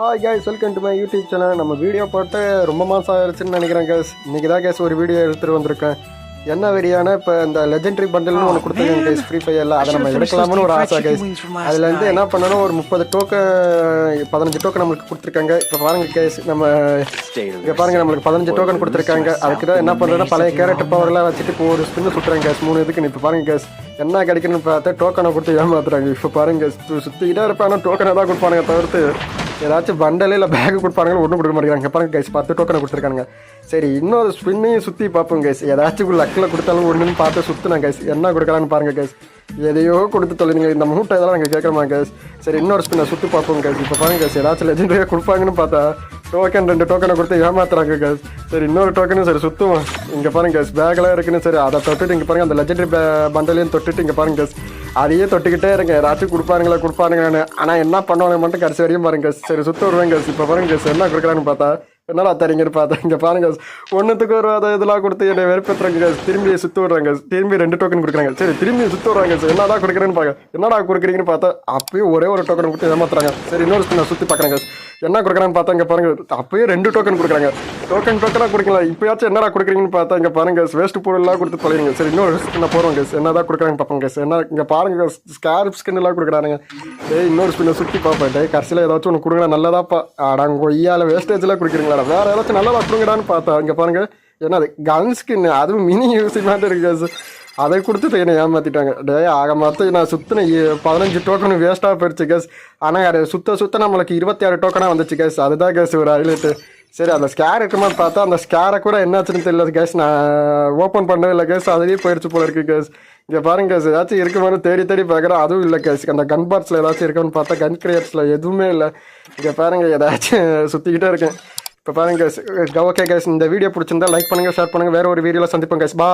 Hi guys, welcome to my YouTube channel. நம்ம video போட்டு ரொம்ப மாதம் ஆயிடுச்சுன்னு நினைக்கிறேன் கேஸ். இன்றைக்கி தான் கேஸ் ஒரு வீடியோ எடுத்துகிட்டு வந்திருக்கேன். என்ன வீடியோனா, இப்போ இந்த லெஜெண்டரி பண்டல்னு ஒன்று கொடுத்துருக்கேன் கேஸ், ஃப்ரீ ஃபயரில். அதை நம்ம எடுக்கலாம்னு ஒரு ஆசை கேஸ். அதுலேருந்து என்ன பண்ணணும், ஒரு 30 டோக்கன் 15 டோக்கன் நம்மளுக்கு கொடுத்துருக்காங்க. இப்போ பாருங்கள் கேஸ், நம்ம இங்கே பாருங்கள் நம்மளுக்கு 15 டோக்கன் கொடுத்துருக்காங்க. அதுக்கு தான் என்ன பண்ணுறதுன்னா, பழைய கேரக்டர் பவர்லாம் வச்சுட்டு இப்போ ஒரு ஸ்பின்னு சுற்றுறேன் கேஸ். 3 இதுக்கு இப்போ பாருங்கள் கேஸ், என்ன கிடைக்குன்னு பார்த்தா டோக்கனை கொடுத்து ஏமாத்துறாங்க. இப்போ பாருங்கள் கேஸ், சுற்றிக்கிட்டே இருப்பாங்க, டோக்கனை தான் கொடுப்பானுங்க தவிர்த்து ஏதாச்சும் பண்டலே இல்லை பேக்கு கொடுப்பானுங்க, ஒன்றும் கொடுக்க மாட்டேங்கிறாங்க. பாருங்க கைஸ், 10 டோக்கனை கொடுத்துருக்காங்க. சரி, இன்னொரு ஸ்பின்னையும் சுற்றி பார்ப்போம் கைஸ். ஏதாச்சும் லக்கில் கொடுத்தாலும் ஒன்றுன்னு பார்த்து சுற்றுனா கைஸ், என்ன கொடுக்கலான்னு பாருங்கள் கைஸ். எதையோ கொடுத்து தொலைங்க, இந்த மூட்டை இதெல்லாம் நாங்கள் கேட்குறோமா கைஸ். சரி, இன்னொரு ஸ்பின்னை சுற்றி பார்ப்போம் கைஸ். இப்போ பாருங்க கைஸ், ஏதாச்சும் லெஜெண்டரியாக கொடுப்பாங்கன்னு பார்த்தா டோக்கன் 2 டோக்கனை கொடுத்து ஏமாத்துறாங்க கைஸ். சரி, இன்னொரு டோக்கனும் சரி சுற்றுவோம். இங்கே பாருங்க கைஸ், பேக்கெல்லாம் இருக்குன்னு. சரி, அதை தொட்டுட்டு இங்கே பாருங்கள், அந்த லெஜெண்டரி பண்டலையும் தொட்டுட்டு இங்கே பாருங்க கைஸ், அதையே தொட்டுக்கிட்டே இருங்க. ஏதாச்சும் கொடுப்பானுங்களான்னு. ஆனால் என்ன பண்ணுவாங்க மட்டும் கடைசி வரையும் பாருங்க. சரி, சுற்ற வருவேன் கேஸ். இப்போ பாருங்க கேஸ், என்ன கொடுக்குறான்னு பார்த்தா என்னடா தரீங்கன்னு பார்த்தா இங்கே பாருங்க, ஒன்றுத்துக்கு ஒரு அதை இதெல்லாம் கொடுத்து என்னை வெறுப்பேற்றுறாங்க கேஸ். திரும்பி சுற்ற விடுறாங்க, திரும்பி 2 டோக்கன் கொடுக்குறாங்க. சரி, திரும்பி சுற்ற விடுறாங்க சார். என்னடா கொடுக்குறேன்னு பார்க்க, என்னடா கொடுக்குறீங்கன்னு பார்த்தா அப்பயும் ஒரே ஒரு டோக்கன் கொடுத்து ஏமாத்துறாங்க. சரி, இன்னொரு நான் சுற்றி பார்க்குறேன். என்ன கொடுக்குறான்னு பார்த்தா இங்கே பாருங்க, அப்பயே 2 டோக்கன் கொடுக்குறாங்க. டோக்கனாக கொடுக்கலாம். இப்போயாச்சும் என்னடா கொடுக்குறீங்கன்னு பார்த்தா இங்கே பாருங்க, வேஸ்ட் பொருள்லாம் கொடுத்து தொலைங்க. சரி, இன்னொரு ஸ்பின்னை போடுவோம் கேஸ், என்ன தான் கொடுக்குறாங்க பார்ப்போம் கேஸ். என்ன இங்கே பாருங்க, ஸ்கார்ப் ஸ்கின்லாம் கொடுக்குறானுங்க. இன்னொரு ஸ்பின்னை சுற்றி பார்ப்பேன். கடைசியில் ஏதாச்சும் ஒன்று கொடுங்க, நல்லதாப்பா. அடாங்க கொய்யால வேஸ்டேஜ்லாம் கொடுக்குறீங்களா, வேறு ஏதாச்சும் நல்லதா கொடுங்கடான்னு பார்த்தா இங்கே பாருங்க, என்னது கன் ஸ்கின், அதுவும் மினி யூசி மாதிரி இருக்கு. அதை கொடுத்து என்னை ஏமாற்றிட்டாங்க. ஆக மொத்தம் நான் சுற்றின 15 டோக்கன் வேஸ்ட்டாக போயிடுச்சு கேஸ். ஆனால் அதை சுற்ற நம்மளுக்கு 26 டோக்கனாக வந்துச்சு கேஸ். அதுதான் கேஸ் ஒரு ஹைலைட்டு. சரி, அந்த ஸ்கேர் இருக்குமா பார்த்தா அந்த ஸ்கேரை கூட என்னாச்சுன்னு தெரியல கேஸ். நான் ஓப்பன் பண்ணவே இல்லை கேஸ், அதுலேயே போயிடுச்சு போல இருக்குது கேஸ். இங்கே பாருங்க கேஸ், ஏதாச்சும் இருக்குமான்னு தேடி பார்க்குறேன், அதுவும் இல்லை கேஸ். அந்த கன் பார்ட்ஸில் ஏதாச்சும் இருக்குன்னு பார்த்தா கன் கிரியேட்ஸில் எதுவுமே இல்லை. இங்கே பாருங்கள், ஏதாச்சும் சுற்றிக்கிட்டே இருக்கேன். இப்போ பாருங்க கேஸ். ஓகே கேஸ், இந்த வீடியோ பிடிச்சிருந்தா லைக் பண்ணுங்கள், ஷேர் பண்ணுங்கள். வேறு ஒரு வீடியோவில் சந்திப்போம் கேஸ். பா.